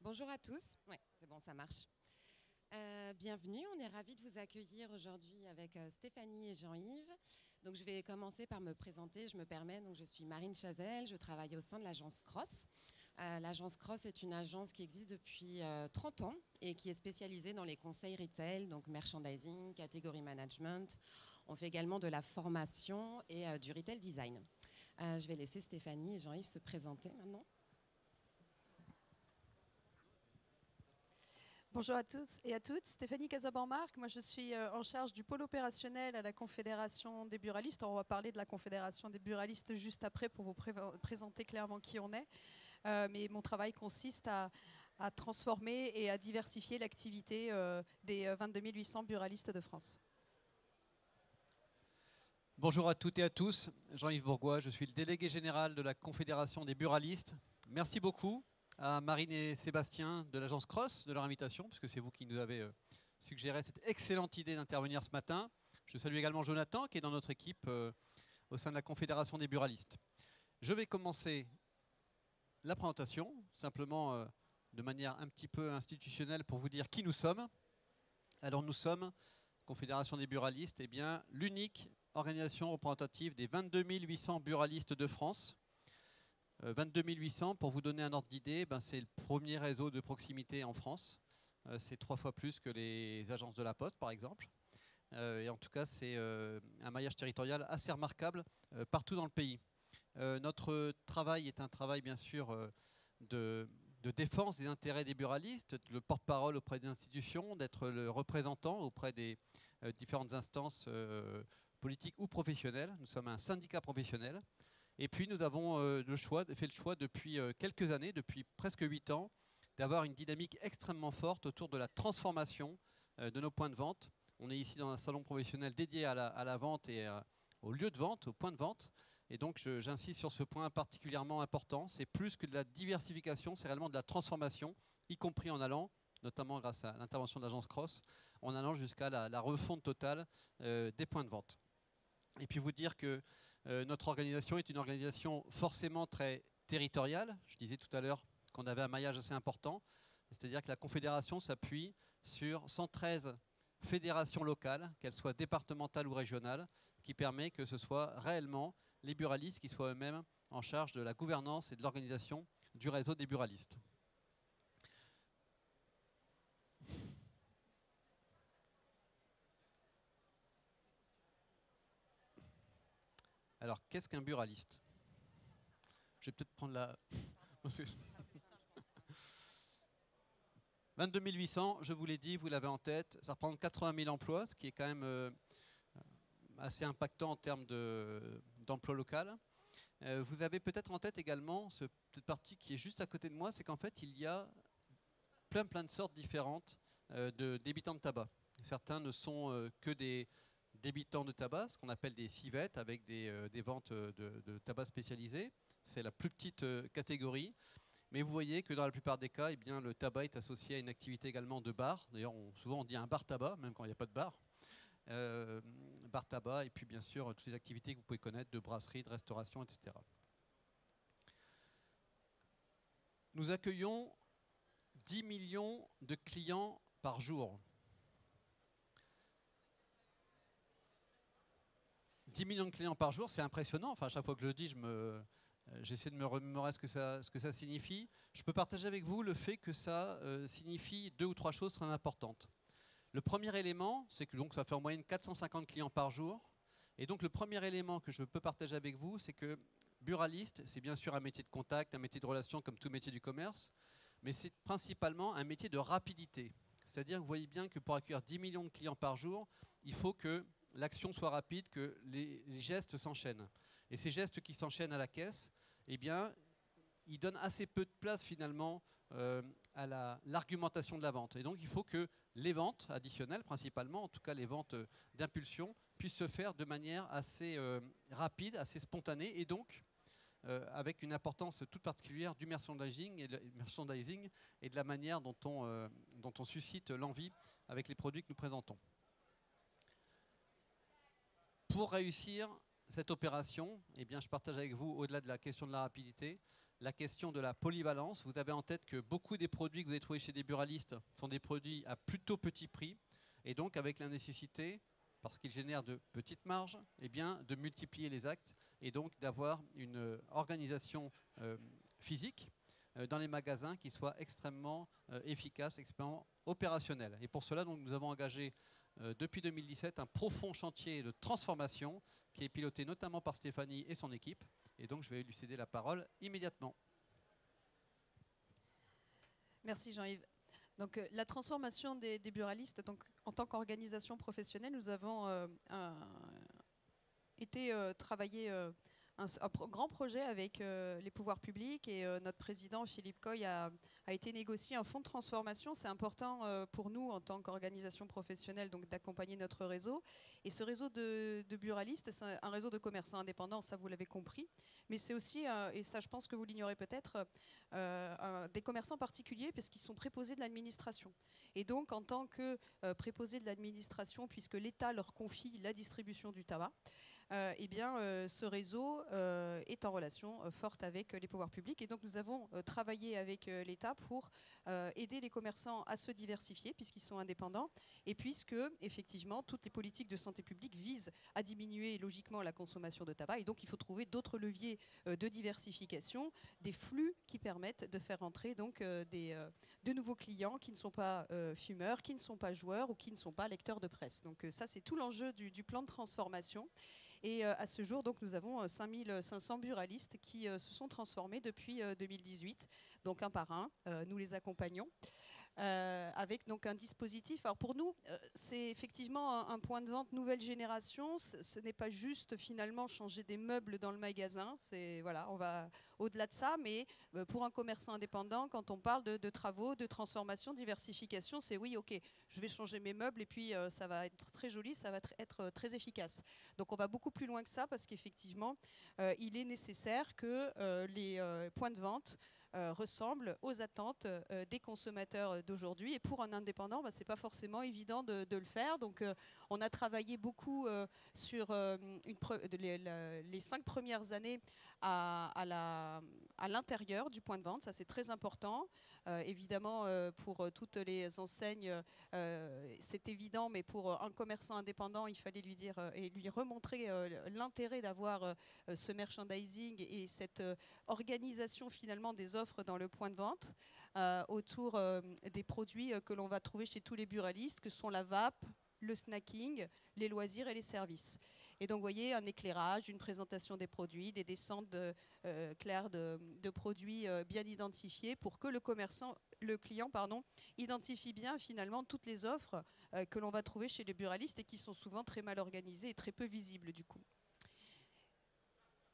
Bonjour à tous. Ouais, c'est bon, ça marche. Bienvenue, on est ravis de vous accueillir aujourd'hui avec Stéphanie et Jean-Yves. Donc, je vais commencer par me présenter, je me permets. Donc, je suis Marine Chazelle, je travaille au sein de l'agence Cross. L'agence Cross est une agence qui existe depuis 30 ans et qui est spécialisée dans les conseils retail, donc merchandising, category management. On fait également de la formation et du retail design. Je vais laisser Stéphanie et Jean-Yves se présenter maintenant. Bonjour à tous et à toutes, Stéphanie Casaban-Marc. Moi, je suis en charge du pôle opérationnel à la Confédération des buralistes. On va parler de la Confédération des buralistes juste après pour vous présenter clairement qui on est. Mais mon travail consiste à transformer et à diversifier l'activité des 22 800 buralistes de France. Bonjour à toutes et à tous, Jean-Yves Bourgois, je suis le délégué général de la Confédération des buralistes. Merci beaucoup à Marine et Sébastien de l'agence Cross de leur invitation, puisque c'est vous qui nous avez suggéré cette excellente idée d'intervenir ce matin. Je salue également Jonathan qui est dans notre équipe au sein de la Confédération des buralistes. Je vais commencer la présentation, simplement de manière un petit peu institutionnelle pour vous dire qui nous sommes. Alors nous sommes, Confédération des buralistes, eh bien l'unique organisation représentative des 22 800 buralistes de France. 22 800, pour vous donner un ordre d'idée, c'est le premier réseau de proximité en France. C'est 3 fois plus que les agences de la Poste, par exemple. Et en tout cas, c'est un maillage territorial assez remarquable partout dans le pays. Notre travail est un travail, bien sûr, de défense des intérêts des buralistes, le porte-parole auprès des institutions, d'être le représentant auprès des différentes instances politiques ou professionnelles. Nous sommes un syndicat professionnel. Et puis nous avons fait le choix depuis quelques années, depuis presque 8 ans, d'avoir une dynamique extrêmement forte autour de la transformation de nos points de vente. On est ici dans un salon professionnel dédié à la vente et au lieu de vente, au point de vente. Et donc j'insiste sur ce point particulièrement important. C'est plus que de la diversification, c'est réellement de la transformation, y compris en allant, notamment grâce à l'intervention de l'agence Cross, en allant jusqu'à la refonte totale des points de vente. Et puis vous dire que notre organisation est une organisation forcément très territoriale. Je disais tout à l'heure qu'on avait un maillage assez important. C'est-à-dire que la Confédération s'appuie sur 113 fédérations locales, qu'elles soient départementales ou régionales, qui permet que ce soit réellement les buralistes qui soient eux-mêmes en charge de la gouvernance et de l'organisation du réseau des buralistes. Alors, qu'est-ce qu'un buraliste? Je vais peut-être prendre la... 22 800, je vous l'ai dit, vous l'avez en tête, ça représente 80 000 emplois, ce qui est quand même assez impactant en termes d'emploi local. Vous avez peut-être en tête également cette partie qui est juste à côté de moi, c'est qu'en fait, il y a plein de sortes différentes de débitants de tabac. Certains ne sont que des débitants de tabac, ce qu'on appelle des civettes, avec des ventes de tabac spécialisées. C'est la plus petite catégorie. Mais vous voyez que dans la plupart des cas, eh bien, le tabac est associé à une activité également de bar. D'ailleurs, souvent on dit un bar tabac, même quand il n'y a pas de bar. Bar tabac, et puis bien sûr toutes les activités que vous pouvez connaître de brasserie, de restauration, etc. Nous accueillons 10 millions de clients par jour. 10 millions de clients par jour, c'est impressionnant. Enfin, à chaque fois que je le dis, j'essaie de me remémorer ce que ça signifie. Je peux partager avec vous le fait que ça signifie 2 ou 3 choses très importantes. Le premier élément, c'est que donc, ça fait en moyenne 450 clients par jour. Et donc le premier élément que je peux partager avec vous, c'est que buraliste, c'est bien sûr un métier de contact, un métier de relation comme tout métier du commerce, mais c'est principalement un métier de rapidité. C'est-à-dire que vous voyez bien que pour accueillir 10 millions de clients par jour, il faut que l'action soit rapide, que les gestes s'enchaînent. Et ces gestes qui s'enchaînent à la caisse, eh bien, ils donnent assez peu de place finalement à l'argumentation de la vente. Et donc il faut que les ventes additionnelles, principalement, en tout cas les ventes d'impulsion, puissent se faire de manière assez rapide, assez spontanée, et donc avec une importance toute particulière du merchandising et de la manière dont on suscite l'envie avec les produits que nous présentons. Pour réussir cette opération, eh bien, je partage avec vous, au-delà de la question de la rapidité, la question de la polyvalence. Vous avez en tête que beaucoup des produits que vous allez trouver chez des buralistes sont des produits à plutôt petit prix, et donc avec la nécessité, parce qu'ils génèrent de petites marges, eh bien, de multiplier les actes et donc d'avoir une organisation physique dans les magasins qui soit extrêmement efficace, extrêmement opérationnelle. Et pour cela, donc, nous avons engagé depuis 2017 un profond chantier de transformation qui est piloté notamment par Stéphanie et son équipe. Et donc, je vais lui céder la parole immédiatement. Merci Jean-Yves. Donc, la transformation des buralistes, donc, en tant qu'organisation professionnelle, nous avons travaillé un grand projet avec les pouvoirs publics et notre président Philippe Coy a été négocié un fonds de transformation. C'est important pour nous en tant qu'organisation professionnelle donc d'accompagner notre réseau. Et ce réseau de buralistes, c'est un réseau de commerçants indépendants, ça vous l'avez compris. Mais c'est aussi, et ça je pense que vous l'ignorez peut-être, des commerçants particuliers parce qu'ils sont préposés de l'administration. Et donc en tant que préposés de l'administration, puisque l'État leur confie la distribution du tabac, eh bien, ce réseau est en relation forte avec les pouvoirs publics. Et donc, nous avons travaillé avec l'État pour aider les commerçants à se diversifier, puisqu'ils sont indépendants, et puisque, effectivement, toutes les politiques de santé publique visent à diminuer logiquement la consommation de tabac. Et donc, il faut trouver d'autres leviers de diversification, des flux qui permettent de faire entrer donc, de nouveaux clients qui ne sont pas fumeurs, qui ne sont pas joueurs ou qui ne sont pas lecteurs de presse. Donc, ça, c'est tout l'enjeu du plan de transformation. Et à ce jour, donc, nous avons 5500 buralistes qui se sont transformés depuis 2018. Donc un par un, nous les accompagnons. Avec donc un dispositif. Alors pour nous, c'est effectivement un point de vente nouvelle génération. Ce n'est pas juste finalement changer des meubles dans le magasin. Voilà, on va au-delà de ça. Mais pour un commerçant indépendant, quand on parle de travaux, de transformation, diversification, c'est oui, ok, je vais changer mes meubles et puis ça va être très joli, ça va être très efficace. Donc on va beaucoup plus loin que ça parce qu'effectivement, il est nécessaire que les points de vente ressemble aux attentes des consommateurs d'aujourd'hui. Et pour un indépendant, ce n'est pas forcément évident de le faire. Donc on a travaillé beaucoup sur les 5 premières années à l'intérieur du point de vente. Ça, c'est très important. Évidemment, pour toutes les enseignes, c'est évident, mais pour un commerçant indépendant, il fallait lui dire et lui remontrer l'intérêt d'avoir ce merchandising et cette organisation finalement des offres dans le point de vente autour des produits que l'on va trouver chez tous les buralistes, que sont la vape, le snacking, les loisirs et les services. Et donc, vous voyez, un éclairage, une présentation des produits, des descentes claires de produits bien identifiés pour que le client, identifie bien finalement toutes les offres que l'on va trouver chez les buralistes et qui sont souvent très mal organisées et très peu visibles du coup.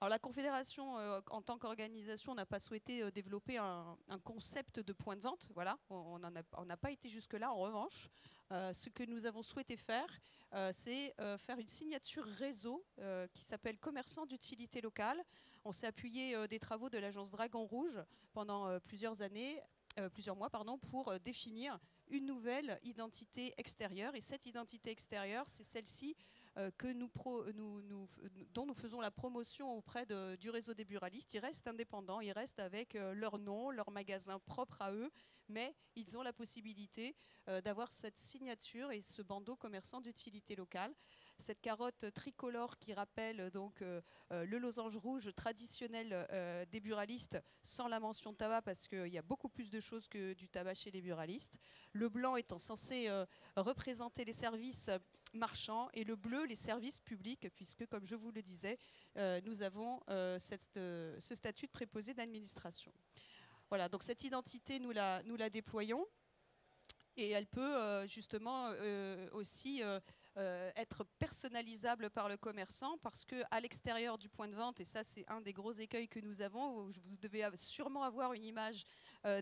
Alors, la Confédération, en tant qu'organisation, n'a pas souhaité développer un concept de point de vente. Voilà, on n'a pas été jusque-là. En revanche, ce que nous avons souhaité faire, c'est faire une signature réseau qui s'appelle Commerçants d'utilité locale. On s'est appuyé des travaux de l'agence Dragon Rouge pendant plusieurs mois, pour définir une nouvelle identité extérieure. Et cette identité extérieure, c'est celle-ci dont nous faisons la promotion auprès du réseau des buralistes. Ils restent indépendants, ils restent avec leur nom, leur magasin propre à eux, mais ils ont la possibilité d'avoir cette signature et ce bandeau commerçant d'utilité locale. Cette carotte tricolore qui rappelle donc le losange rouge traditionnel des buralistes sans la mention tabac parce qu'il y a beaucoup plus de choses que du tabac chez les buralistes. Le blanc étant censé représenter les services marchands et le bleu les services publics puisque comme je vous le disais nous avons ce statut de préposé d'administration. Voilà, donc cette identité nous la déployons et elle peut justement aussi être personnalisable par le commerçant parce qu'à l'extérieur du point de vente, et ça c'est un des gros écueils que nous avons, vous devez sûrement avoir une image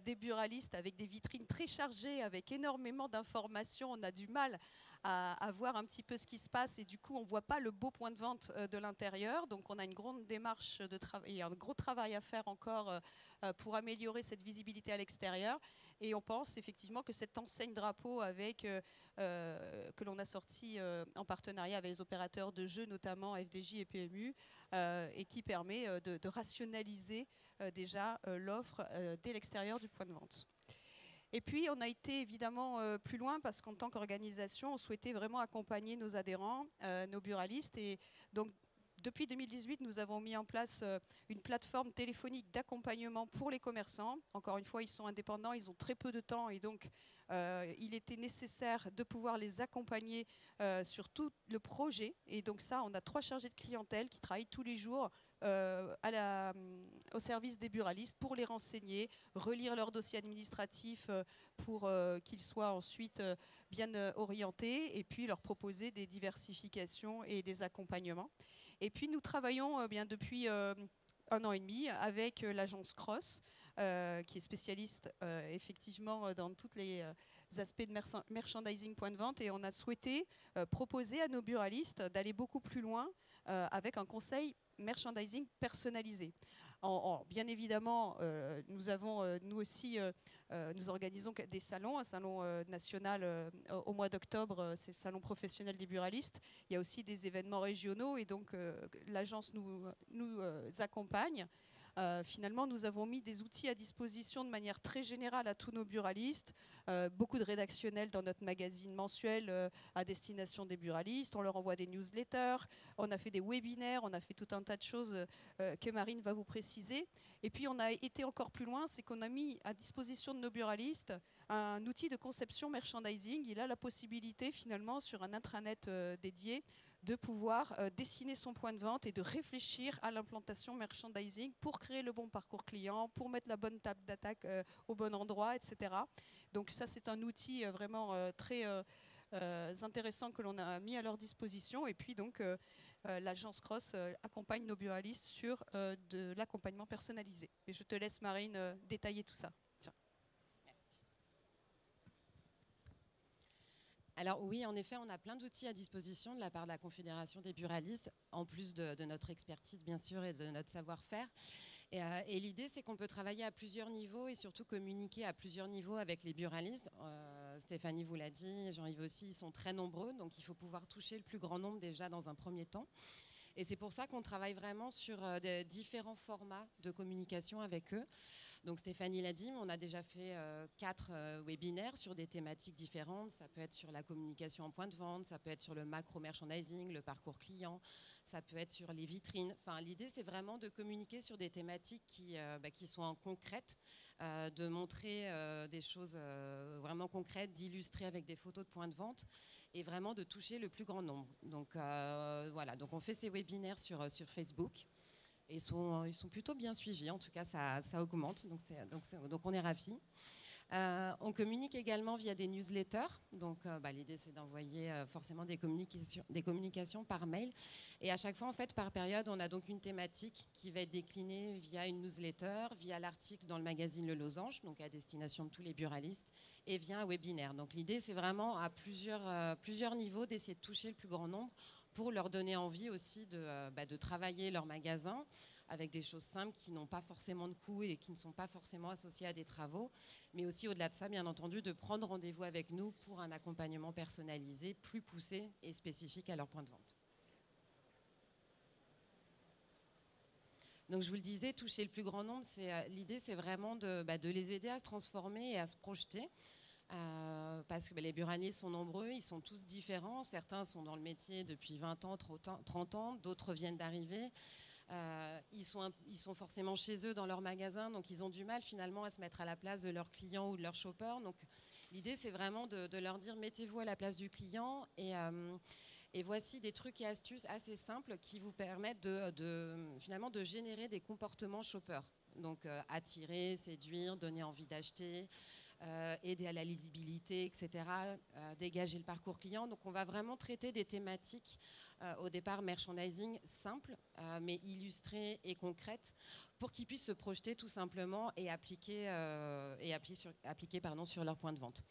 des buralistes avec des vitrines très chargées, avec énormément d'informations, on a du mal à voir un petit peu ce qui se passe et du coup on ne voit pas le beau point de vente de l'intérieur, donc on a une grande démarche de travail et un gros travail à faire encore pour améliorer cette visibilité à l'extérieur. Et on pense effectivement que cette enseigne drapeau que l'on a sorti en partenariat avec les opérateurs de jeux, notamment FDJ et PMU, et qui permet de rationaliser déjà l'offre dès l'extérieur du point de vente. Et puis, on a été évidemment plus loin parce qu'en tant qu'organisation, on souhaitait vraiment accompagner nos adhérents, nos buralistes. Et donc, depuis 2018, nous avons mis en place une plateforme téléphonique d'accompagnement pour les commerçants. Encore une fois, ils sont indépendants, ils ont très peu de temps et donc il était nécessaire de pouvoir les accompagner sur tout le projet. Et donc ça, on a 3 chargés de clientèle qui travaillent tous les jours au service des buralistes pour les renseigner, relire leur dossier administratif pour qu'ils soient ensuite bien orientés et puis leur proposer des diversifications et des accompagnements. Et puis nous travaillons bien depuis 1 an et demi avec l'agence Cross qui est spécialiste effectivement dans tous les aspects de merchandising point de vente et on a souhaité proposer à nos buralistes d'aller beaucoup plus loin avec un conseil merchandising personnalisé. Bien évidemment, nous avons, nous aussi, nous organisons des salons, un salon national au mois d'octobre, c'est le salon professionnel des buralistes. Il y a aussi des événements régionaux et donc l'agence nous accompagne. Finalement, nous avons mis des outils à disposition de manière très générale à tous nos buralistes, beaucoup de rédactionnels dans notre magazine mensuel à destination des buralistes, on leur envoie des newsletters, on a fait des webinaires, on a fait tout un tas de choses que Marine va vous préciser. Et puis on a été encore plus loin, c'est qu'on a mis à disposition de nos buralistes un outil de conception merchandising. Il a la possibilité finalement sur un intranet dédié de pouvoir dessiner son point de vente et de réfléchir à l'implantation merchandising pour créer le bon parcours client, pour mettre la bonne table d'attaque au bon endroit, etc. Donc ça, c'est un outil vraiment très intéressant que l'on a mis à leur disposition. Et puis donc, l'agence Cross accompagne nos buralistes sur de l'accompagnement personnalisé. Et je te laisse, Marine, détailler tout ça. Tiens. Merci. Alors oui, en effet, on a plein d'outils à disposition de la part de la Confédération des buralistes, en plus de notre expertise, bien sûr, et de notre savoir-faire. Et l'idée, c'est qu'on peut travailler à plusieurs niveaux et surtout communiquer à plusieurs niveaux avec les buralistes. Stéphanie vous l'a dit, Jean-Yves aussi, ils sont très nombreux, donc il faut pouvoir toucher le plus grand nombre déjà dans un premier temps. Et c'est pour ça qu'on travaille vraiment sur différents formats de communication avec eux. Donc Stéphanie l'a dit, on a déjà fait 4 webinaires sur des thématiques différentes. Ça peut être sur la communication en point de vente, ça peut être sur le macro-merchandising, le parcours client, ça peut être sur les vitrines. Enfin, l'idée, c'est vraiment de communiquer sur des thématiques qui sont concrètes, de montrer des choses vraiment concrètes, d'illustrer avec des photos de points de vente et vraiment de toucher le plus grand nombre. Donc voilà, donc on fait ces webinaires sur Facebook. Et ils sont plutôt bien suivis, en tout cas ça augmente, donc on est ravis. On communique également via des newsletters, donc l'idée c'est d'envoyer forcément des communications par mail. Et à chaque fois, en fait, par période, on a donc une thématique qui va être déclinée via une newsletter, via l'article dans le magazine Le Losange, donc à destination de tous les buralistes, et via un webinaire. Donc l'idée c'est vraiment à plusieurs niveaux d'essayer de toucher le plus grand nombre pour leur donner envie aussi de travailler leur magasin avec des choses simples qui n'ont pas forcément de coût et qui ne sont pas forcément associées à des travaux, mais aussi au-delà de ça, bien entendu, de prendre rendez-vous avec nous pour un accompagnement personnalisé, plus poussé et spécifique à leur point de vente. Donc je vous le disais, toucher le plus grand nombre, l'idée c'est vraiment de les aider à se transformer et à se projeter. Parce que les buralistes sont nombreux, ils sont tous différents. Certains sont dans le métier depuis 20 ans, 30 ans, d'autres viennent d'arriver. Ils sont forcément chez eux dans leur magasin, donc ils ont du mal finalement à se mettre à la place de leurs clients ou de leurs shoppers. Donc l'idée c'est vraiment de leur dire mettez-vous à la place du client et voici des trucs et astuces assez simples qui vous permettent finalement de générer des comportements shoppers. Donc attirer, séduire, donner envie d'acheter, aider à la lisibilité, etc., dégager le parcours client. Donc on va vraiment traiter des thématiques au départ merchandising simples, mais illustrées et concrètes pour qu'ils puissent se projeter tout simplement et appliquer sur leur point de vente.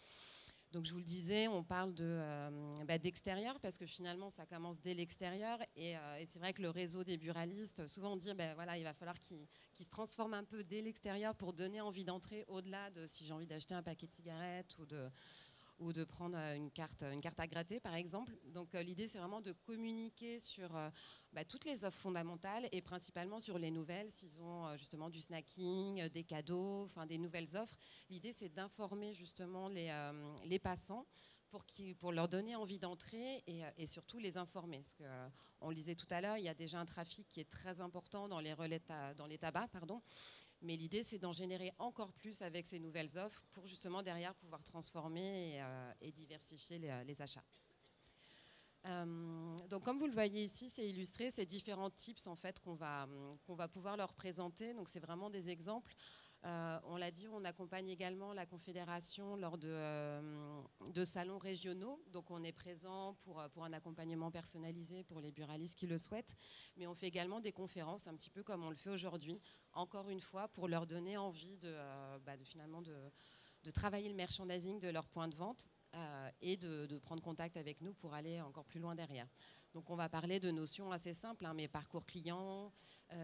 Donc je vous le disais, on parle d'extérieur parce que finalement ça commence dès l'extérieur et c'est vrai que le réseau des buralistes, souvent on dit il va falloir qu'ils se transforment un peu dès l'extérieur pour donner envie d'entrer au-delà de si j'ai envie d'acheter un paquet de cigarettes ou de prendre une carte à gratter par exemple. Donc l'idée c'est vraiment de communiquer sur toutes les offres fondamentales et principalement sur les nouvelles, s'ils ont justement du snacking, des cadeaux, enfin des nouvelles offres. L'idée c'est d'informer justement les passants pour leur donner envie d'entrer et surtout les informer. Parce qu'on le disait tout à l'heure, il y a déjà un trafic qui est très important dans les relais dans les tabacs, pardon. Mais l'idée, c'est d'en générer encore plus avec ces nouvelles offres pour justement derrière pouvoir transformer et diversifier les achats. Donc comme vous le voyez ici, c'est illustré, ces différents tips en fait qu'on va pouvoir leur présenter. Donc c'est vraiment des exemples. On l'a dit, on accompagne également la Confédération lors de salons régionaux. Donc on est présent pour un accompagnement personnalisé pour les buralistes qui le souhaitent. Mais on fait également des conférences, un petit peu comme on le fait aujourd'hui, encore une fois, pour leur donner envie finalement de travailler le merchandising de leur point de vente et de prendre contact avec nous pour aller encore plus loin derrière. Donc on va parler de notions assez simples, mais parcours client,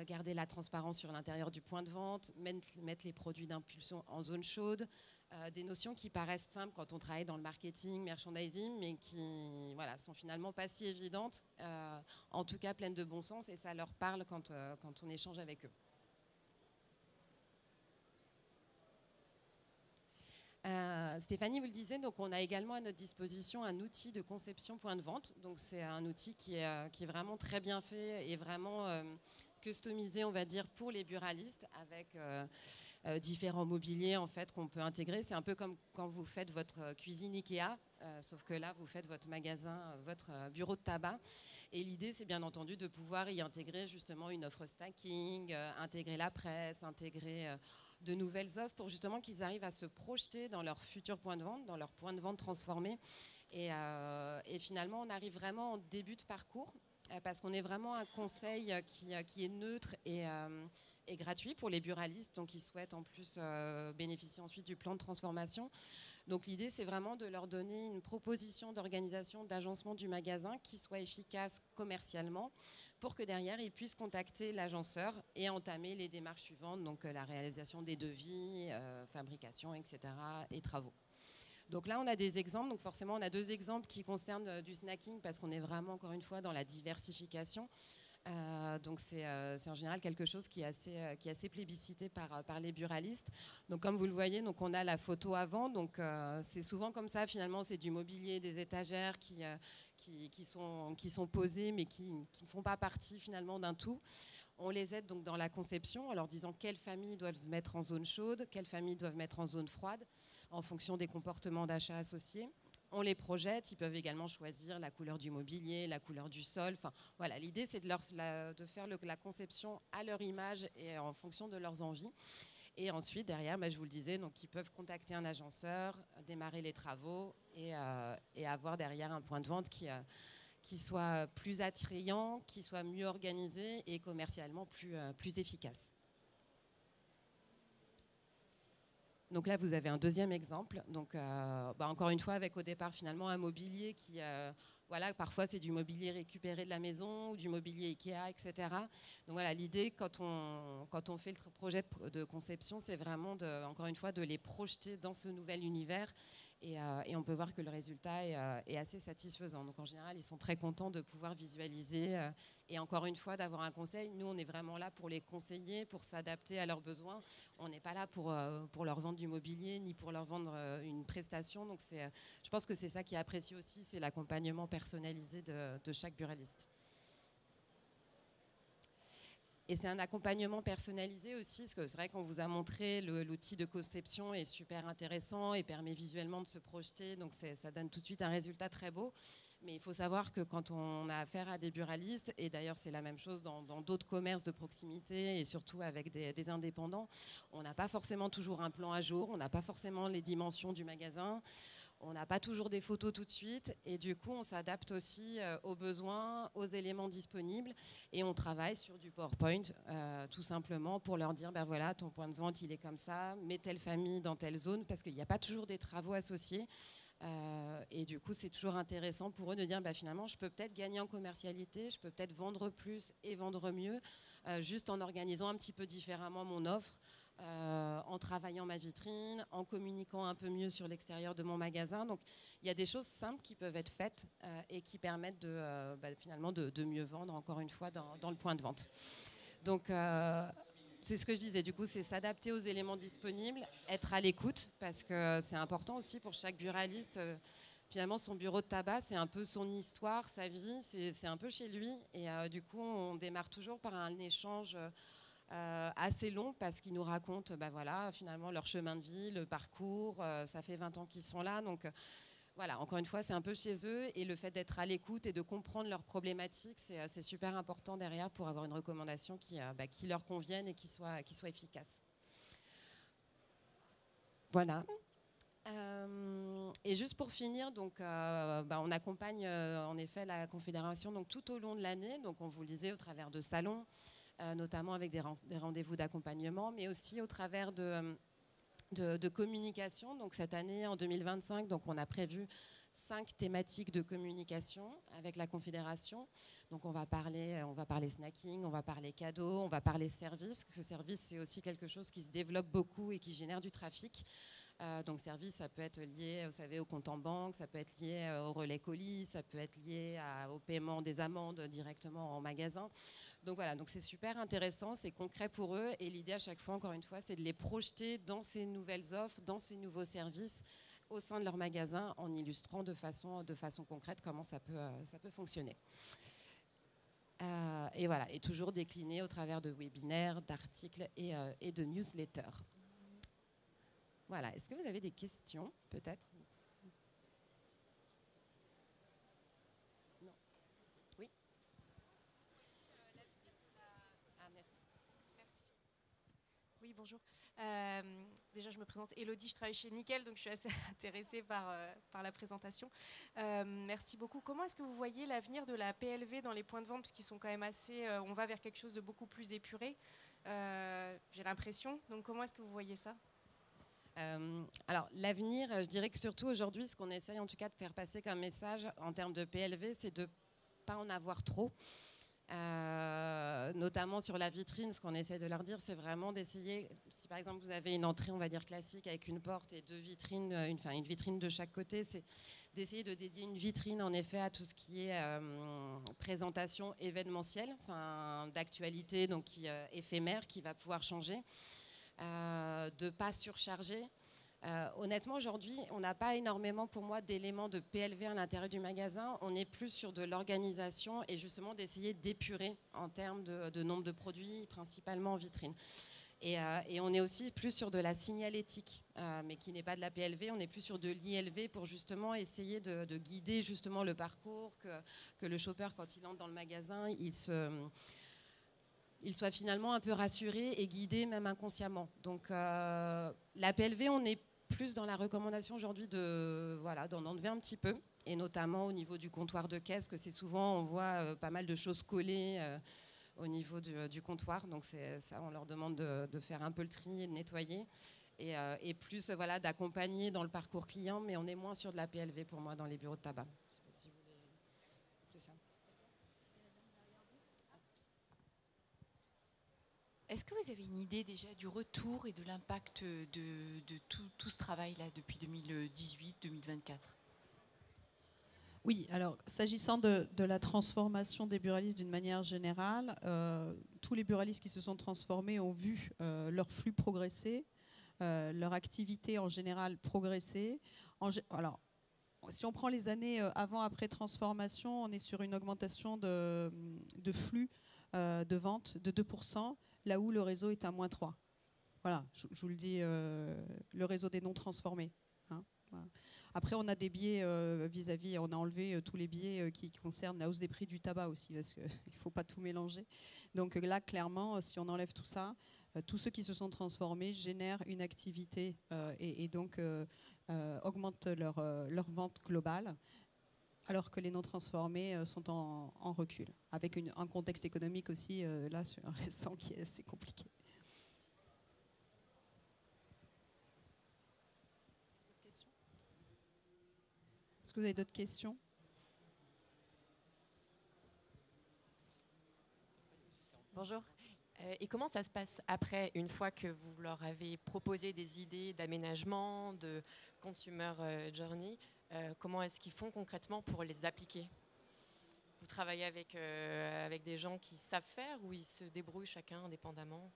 garder la transparence sur l'intérieur du point de vente, mettre les produits d'impulsion en zone chaude, des notions qui paraissent simples quand on travaille dans le marketing, merchandising, mais qui sont finalement pas si évidentes, en tout cas pleines de bon sens, et ça leur parle quand on échange avec eux. Stéphanie vous le disait, donc on a également à notre disposition un outil de conception point de vente. Donc c'est un outil qui est vraiment très bien fait et vraiment customisé, on va dire, pour les buralistes avec différents mobiliers en fait qu'on peut intégrer. C'est un peu comme quand vous faites votre cuisine Ikea, sauf que là vous faites votre magasin, votre bureau de tabac. Et l'idée c'est bien entendu de pouvoir y intégrer justement une offre stacking, intégrer la presse, intégrer de nouvelles offres pour justement qu'ils arrivent à se projeter dans leur futur point de vente, dans leur point de vente transformé. Et finalement, on arrive vraiment en début de parcours parce qu'on est vraiment un conseil qui est neutre et gratuit pour les buralistes, donc ils souhaitent en plus bénéficier ensuite du plan de transformation. Donc l'idée, c'est vraiment de leur donner une proposition d'organisation, d'agencement du magasin qui soit efficace commercialement pour que derrière, ils puissent contacter l'agenceur et entamer les démarches suivantes, donc la réalisation des devis, fabrication, etc. et travaux. Donc là, on a des exemples. Donc forcément, on a deux exemples qui concernent du snacking parce qu'on est vraiment, encore une fois, dans la diversification. Donc c'est en général quelque chose qui est assez plébiscité par les buralistes. Donc comme vous le voyez, donc on a la photo avant. Donc c'est souvent comme ça. Finalement, c'est du mobilier, des étagères qui sont posées, mais qui ne font pas partie finalement d'un tout. On les aide donc dans la conception en leur disant quelles familles doivent mettre en zone chaude, quelles familles doivent mettre en zone froide, en fonction des comportements d'achat associés. On les projette, ils peuvent également choisir la couleur du mobilier, la couleur du sol. Enfin, voilà, l'idée, c'est de faire la conception à leur image et en fonction de leurs envies. Et ensuite, derrière, je vous le disais, donc, ils peuvent contacter un agenceur, démarrer les travaux et avoir derrière un point de vente qui soit plus attrayant, qui soit mieux organisé et commercialement plus efficace. Donc là, vous avez un deuxième exemple. Donc, encore une fois, avec au départ finalement un mobilier qui, parfois c'est du mobilier récupéré de la maison ou du mobilier Ikea, etc. Donc voilà, l'idée quand on fait le projet de conception, c'est vraiment encore une fois de les projeter dans ce nouvel univers. Et on peut voir que le résultat est assez satisfaisant. Donc en général, ils sont très contents de pouvoir visualiser et encore une fois d'avoir un conseil. Nous, on est vraiment là pour les conseiller, pour s'adapter à leurs besoins. On n'est pas là pour leur vendre du mobilier ni pour leur vendre une prestation. Donc je pense que c'est ça qui est apprécié aussi, c'est l'accompagnement personnalisé de chaque buraliste. Et c'est un accompagnement personnalisé aussi, parce que c'est vrai qu'on vous a montré l'outil de conception est super intéressant et permet visuellement de se projeter, donc ça donne tout de suite un résultat très beau. Mais il faut savoir que quand on a affaire à des buralistes, et d'ailleurs c'est la même chose dans d'autres commerces de proximité et surtout avec des indépendants, on n'a pas forcément toujours un plan à jour, on n'a pas forcément les dimensions du magasin. On n'a pas toujours des photos tout de suite et du coup, on s'adapte aussi aux besoins, aux éléments disponibles et on travaille sur du PowerPoint tout simplement pour leur dire, voilà, ton point de vente, il est comme ça, mets telle famille dans telle zone parce qu'il n'y a pas toujours des travaux associés. Et du coup, c'est toujours intéressant pour eux de dire, finalement, je peux peut-être gagner en commercialité, je peux peut-être vendre plus et vendre mieux, juste en organisant un petit peu différemment mon offre. en travaillant ma vitrine, en communiquant un peu mieux sur l'extérieur de mon magasin. Donc, il y a des choses simples qui peuvent être faites et qui permettent finalement de mieux vendre, encore une fois, dans le point de vente. Donc, c'est ce que je disais. Du coup, c'est s'adapter aux éléments disponibles, être à l'écoute, parce que c'est important aussi pour chaque buraliste. Finalement, son bureau de tabac, c'est un peu son histoire, sa vie, c'est un peu chez lui. Et du coup, on démarre toujours par un échange assez long parce qu'ils nous racontent voilà, finalement leur chemin de vie, le parcours. Ça fait 20 ans qu'ils sont là. Donc voilà, encore une fois, c'est un peu chez eux. Et le fait d'être à l'écoute et de comprendre leurs problématiques, c'est super important derrière pour avoir une recommandation qui leur convienne et qui soit efficace. Voilà. Et juste pour finir, donc, on accompagne en effet la Confédération donc, tout au long de l'année. Donc on vous le disait au travers de salons, notamment avec des rendez-vous d'accompagnement, mais aussi au travers de communication. Donc cette année, en 2025, donc, on a prévu 5 thématiques de communication avec la Confédération. Donc on va parler snacking, on va parler cadeaux, on va parler services. Ce service, c'est aussi quelque chose qui se développe beaucoup et qui génère du trafic. Donc service, ça peut être lié, vous savez, au compte en banque, ça peut être lié au relais colis, ça peut être lié au paiement des amendes directement en magasin. Donc voilà, donc c'est super intéressant, c'est concret pour eux et l'idée à chaque fois, encore une fois, c'est de les projeter dans ces nouvelles offres, dans ces nouveaux services au sein de leur magasin en illustrant de façon concrète comment ça peut fonctionner. Et voilà, et toujours décliné au travers de webinaires, d'articles et de newsletters. Voilà, est-ce que vous avez des questions, peut-être? Non. Oui. Ah, merci. Merci. Oui, bonjour. Déjà, je me présente Élodie, je travaille chez Nickel, donc je suis assez intéressée par la présentation. Merci beaucoup. Comment est-ce que vous voyez l'avenir de la PLV dans les points de vente, parce qu'ils sont quand même assez... on va vers quelque chose de beaucoup plus épuré, j'ai l'impression. Donc, comment est-ce que vous voyez ça ? Alors l'avenir, je dirais que surtout aujourd'hui, ce qu'on essaye en tout cas de faire passer comme message en termes de PLV, c'est de ne pas en avoir trop. Notamment sur la vitrine, ce qu'on essaie de leur dire, c'est vraiment d'essayer, si par exemple vous avez une entrée, on va dire classique, avec une porte et 2 vitrines, une vitrine de chaque côté, c'est d'essayer de dédier une vitrine en effet à tout ce qui est présentation événementielle, d'actualité, donc éphémère, qui va pouvoir changer. De ne pas surcharger. Honnêtement, aujourd'hui, on n'a pas énormément, pour moi, d'éléments de PLV à l'intérieur du magasin. On est plus sur de l'organisation et justement d'essayer d'épurer en termes de nombre de produits, principalement en vitrine. Et on est aussi plus sur de la signalétique, mais qui n'est pas de la PLV. On est plus sur de l'ILV pour justement essayer de guider justement le parcours, que le shopper, quand il entre dans le magasin, il soit finalement un peu rassuré et guidé même inconsciemment. Donc la PLV, on est plus dans la recommandation aujourd'hui d'en enlever un petit peu, et notamment au niveau du comptoir de caisse, que c'est souvent, on voit pas mal de choses collées au niveau du comptoir. Donc c'est ça, on leur demande de faire un peu le tri et de nettoyer. Et plus d'accompagner dans le parcours client, mais on est moins sur de la PLV pour moi dans les bureaux de tabac. C'est ça. Est-ce que vous avez une idée déjà du retour et de l'impact de tout ce travail-là depuis 2018-2024 ? Oui, alors s'agissant de la transformation des buralistes d'une manière générale, tous les buralistes qui se sont transformés ont vu leur flux progresser, leur activité en général progresser. Alors, si on prend les années avant-après transformation, on est sur une augmentation de flux de vente de 2%, là où le réseau est à -3. Voilà, je vous le dis, le réseau des non transformés. Hein, voilà. Après, on a des biais vis-à-vis, on a enlevé tous les biais qui concernent la hausse des prix du tabac aussi, parce qu'il ne faut pas tout mélanger. Donc là, clairement, si on enlève tout ça, tous ceux qui se sont transformés génèrent une activité et donc augmentent leur vente globale, alors que les non transformés sont en recul, avec un contexte économique aussi là récent qui est assez compliqué. Est-ce que vous avez d'autres questions ? Bonjour. Et comment ça se passe après, une fois que vous leur avez proposé des idées d'aménagement, de consumer journey, comment est-ce qu'ils font concrètement pour les appliquer? Vous travaillez avec des gens qui savent faire ou ils se débrouillent chacun indépendamment?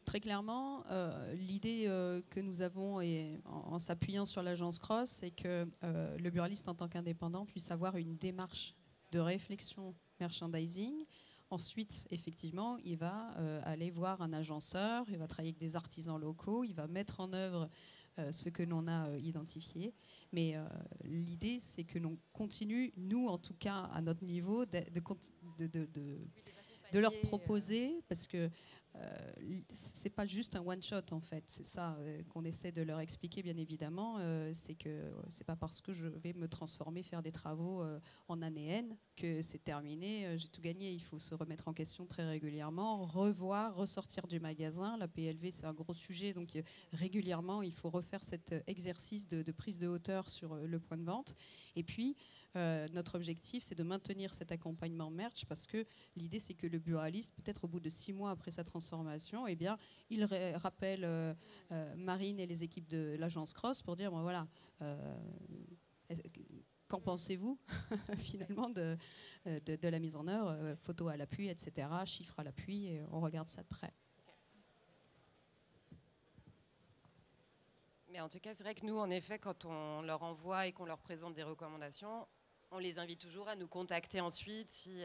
Très clairement, l'idée que nous avons en s'appuyant sur l'agence Cross, c'est que le buraliste en tant qu'indépendant puisse avoir une démarche de réflexion merchandising. Ensuite, effectivement, il va aller voir un agenceur, il va travailler avec des artisans locaux, il va mettre en œuvre ce que l'on a identifié. Mais l'idée, c'est que l'on continue, nous en tout cas à notre niveau, de leur proposer, parce que c'est pas juste un one shot en fait, c'est ça qu'on essaie de leur expliquer bien évidemment, c'est que c'est pas parce que je vais me transformer, faire des travaux en année N que c'est terminé, j'ai tout gagné. Il faut se remettre en question très régulièrement, revoir, ressortir du magasin. La PLV c'est un gros sujet, donc régulièrement il faut refaire cet exercice de prise de hauteur sur le point de vente. Et puis notre objectif, c'est de maintenir cet accompagnement merch, parce que l'idée, c'est que le buraliste, peut-être au bout de 6 mois après sa transformation, eh bien, il rappelle Marine et les équipes de l'agence Cross pour dire, bon, voilà, qu'en pensez-vous finalement de la mise en œuvre, photos à l'appui, etc., chiffres à l'appui, et on regarde ça de près. Mais en tout cas, c'est vrai que nous, en effet, quand on leur envoie et qu'on leur présente des recommandations, on les invite toujours à nous contacter ensuite, si,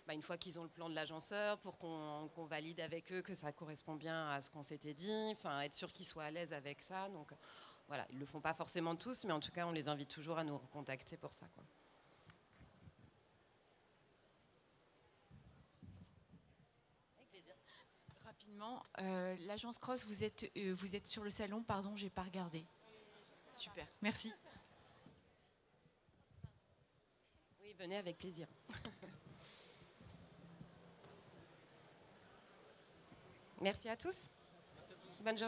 une fois qu'ils ont le plan de l'agenceur, pour qu'on valide avec eux que ça correspond bien à ce qu'on s'était dit, être sûr qu'ils soient à l'aise avec ça. Donc voilà, ils ne le font pas forcément tous, mais en tout cas, on les invite toujours à nous recontacter pour ça, quoi. Avec plaisir. Rapidement, l'agence Cross, vous êtes sur le salon, pardon, j'ai pas regardé. Super, merci. Oui, venez avec plaisir. Merci à tous. Bonne journée.